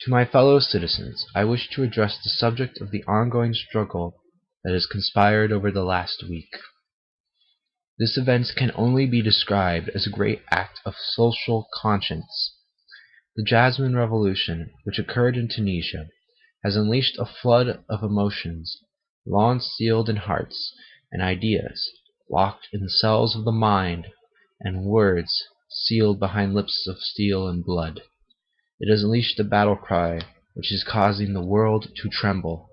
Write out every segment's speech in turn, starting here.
To my fellow citizens, I wish to address the subject of the ongoing struggle that has conspired over the last week. This event can only be described as a great act of social conscience. The Jasmine Revolution, which occurred in Tunisia, has unleashed a flood of emotions, long sealed in hearts, and ideas, locked in the cells of the mind, and words, sealed behind lips of steel and blood. It has unleashed a battle cry which is causing the world to tremble.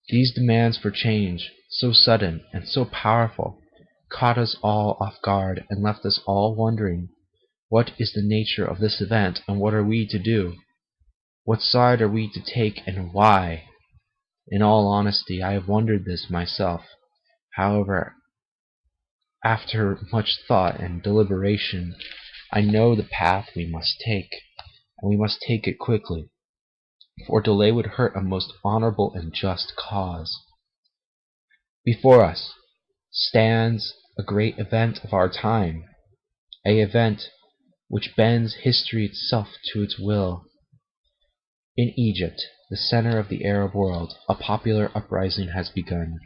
These demands for change, so sudden and so powerful, caught us all off guard and left us all wondering, what is the nature of this event and what are we to do? What side are we to take and why? In all honesty, I have wondered this myself. However, after much thought and deliberation, I know the path we must take, and we must take it quickly, for delay would hurt a most honorable and just cause. Before us stands a great event of our time, an event which bends history itself to its will. In Egypt, the center of the Arab world, a popular uprising has begun.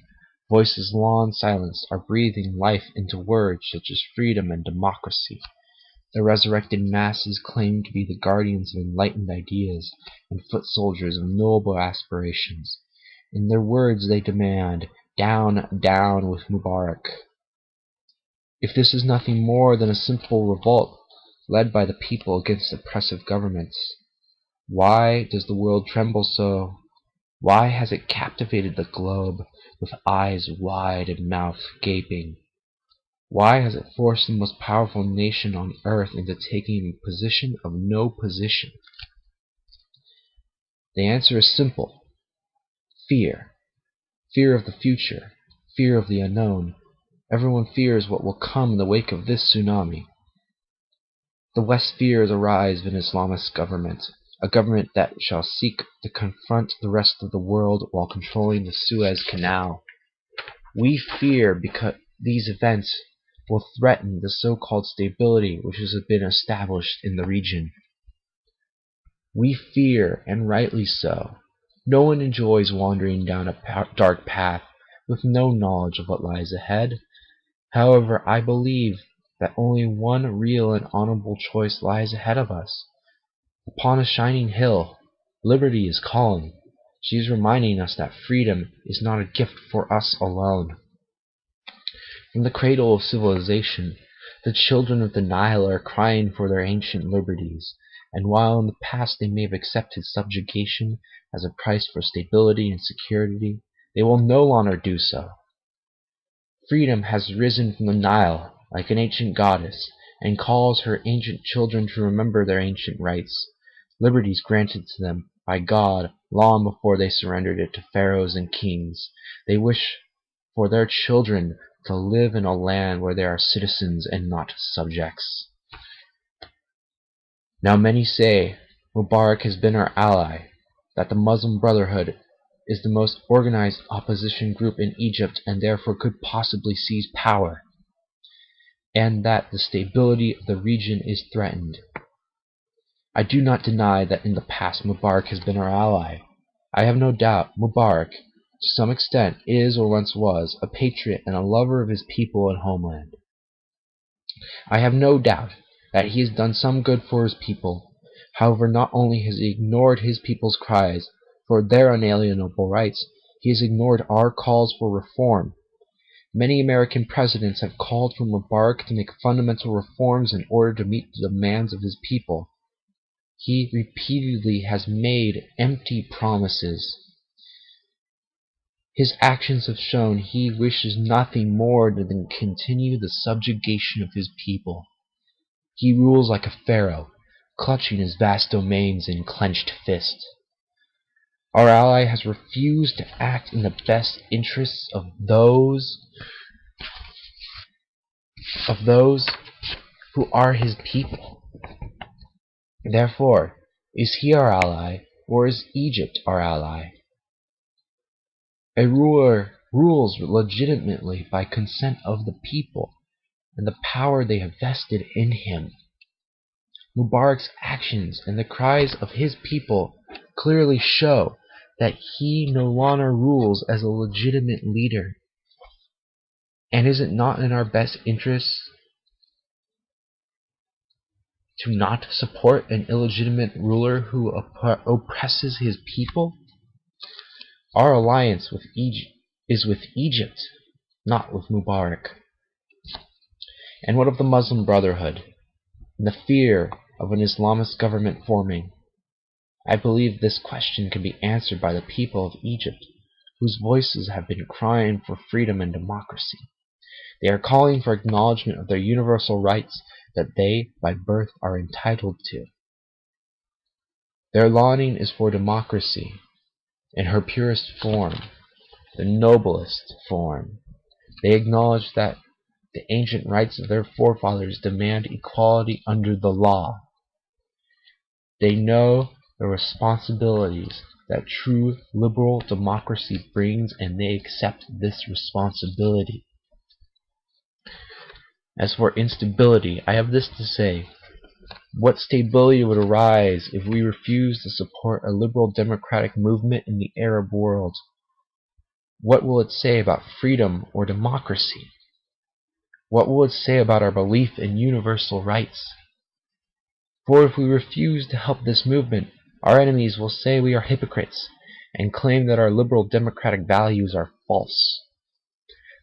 Voices long silenced are breathing life into words such as freedom and democracy. The resurrected masses claim to be the guardians of enlightened ideas and foot soldiers of noble aspirations. In their words they demand, "Down, down with Mubarak." If this is nothing more than a simple revolt led by the people against oppressive governments, why does the world tremble so? Why has it captivated the globe with eyes wide and mouth gaping? Why has it forced the most powerful nation on earth into taking a position of no position? The answer is simple. Fear. Fear of the future. Fear of the unknown. Everyone fears what will come in the wake of this tsunami. The West fears a rise of an Islamist government, a government that shall seek to confront the rest of the world while controlling the Suez Canal. We fear because these events will threaten the so-called stability which has been established in the region. We fear, and rightly so. No one enjoys wandering down a dark path with no knowledge of what lies ahead. However, I believe that only one real and honorable choice lies ahead of us. Upon a shining hill, liberty is calling. She is reminding us that freedom is not a gift for us alone. From the cradle of civilization, the children of the Nile are crying for their ancient liberties, and while in the past they may have accepted subjugation as a price for stability and security, they will no longer do so. Freedom has risen from the Nile like an ancient goddess, and calls her ancient children to remember their ancient rights, liberties granted to them by God long before they surrendered it to pharaohs and kings. They wish for their children to live in a land where they are citizens and not subjects. Now many say Mubarak has been our ally, that the Muslim Brotherhood is the most organized opposition group in Egypt and therefore could possibly seize power, and that the stability of the region is threatened. I do not deny that in the past Mubarak has been our ally. I have no doubt Mubarak, to some extent, is or once was a patriot and a lover of his people and homeland. I have no doubt that he has done some good for his people. However, not only has he ignored his people's cries for their unalienable rights, he has ignored our calls for reform. Many American presidents have called for Mubarak to make fundamental reforms in order to meet the demands of his people. He repeatedly has made empty promises. His actions have shown he wishes nothing more than to continue the subjugation of his people. He rules like a pharaoh, clutching his vast domains in clenched fist. Our ally has refused to act in the best interests of those who are his people. Therefore, is he our ally, or is Egypt our ally? A ruler rules legitimately by consent of the people and the power they have vested in him. Mubarak's actions and the cries of his people clearly show that he no longer rules as a legitimate leader. And is it not in our best interests to not support an illegitimate ruler who oppresses his people? Our alliance with Egypt is with Egypt, not with Mubarak. And what of the Muslim Brotherhood, and the fear of an Islamist government forming? I believe this question can be answered by the people of Egypt, whose voices have been crying for freedom and democracy. They are calling for acknowledgement of their universal rights that they, by birth, are entitled to. Their longing is for democracy in her purest form, the noblest form. They acknowledge that the ancient rights of their forefathers demand equality under the law. They know the responsibilities that true liberal democracy brings, and they accept this responsibility. As for instability, I have this to say. What stability would arise if we refuse to support a liberal democratic movement in the Arab world? What will it say about freedom or democracy? What will it say about our belief in universal rights? For if we refuse to help this movement, our enemies will say we are hypocrites and claim that our liberal democratic values are false.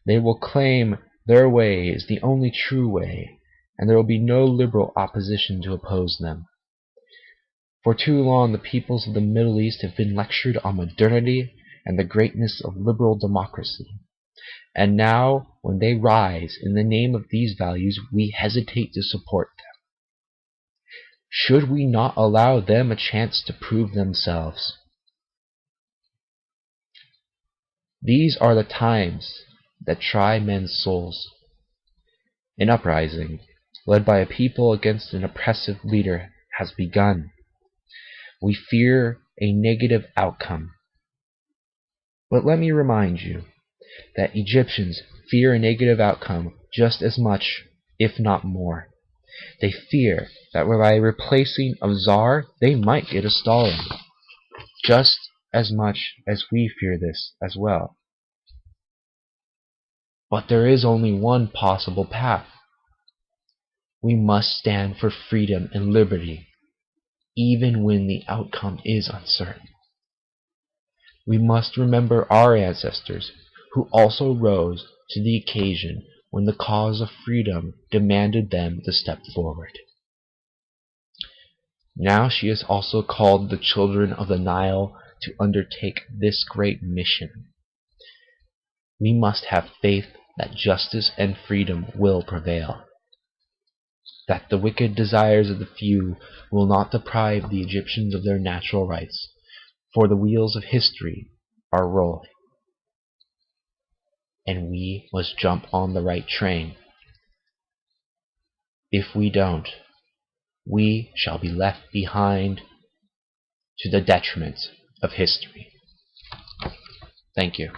They will claim their way is the only true way, and there will be no liberal opposition to oppose them. For too long the peoples of the Middle East have been lectured on modernity and the greatness of liberal democracy. And now, when they rise in the name of these values, we hesitate to support them. Should we not allow them a chance to prove themselves? These are the times that try men's souls. An uprising, led by a people against an oppressive leader, has begun. We fear a negative outcome. But let me remind you that Egyptians fear a negative outcome just as much, if not more. They fear that by replacing a czar, they might get a Stalin, just as much as we fear this as well. But there is only one possible path. We must stand for freedom and liberty, even when the outcome is uncertain. We must remember our ancestors, who also rose to the occasion when the cause of freedom demanded them to step forward. Now she has also called the children of the Nile to undertake this great mission. We must have faith that justice and freedom will prevail, that the wicked desires of the few will not deprive the Egyptians of their natural rights, for the wheels of history are rolling, and we must jump on the right train. If we don't, we shall be left behind to the detriment of history. Thank you.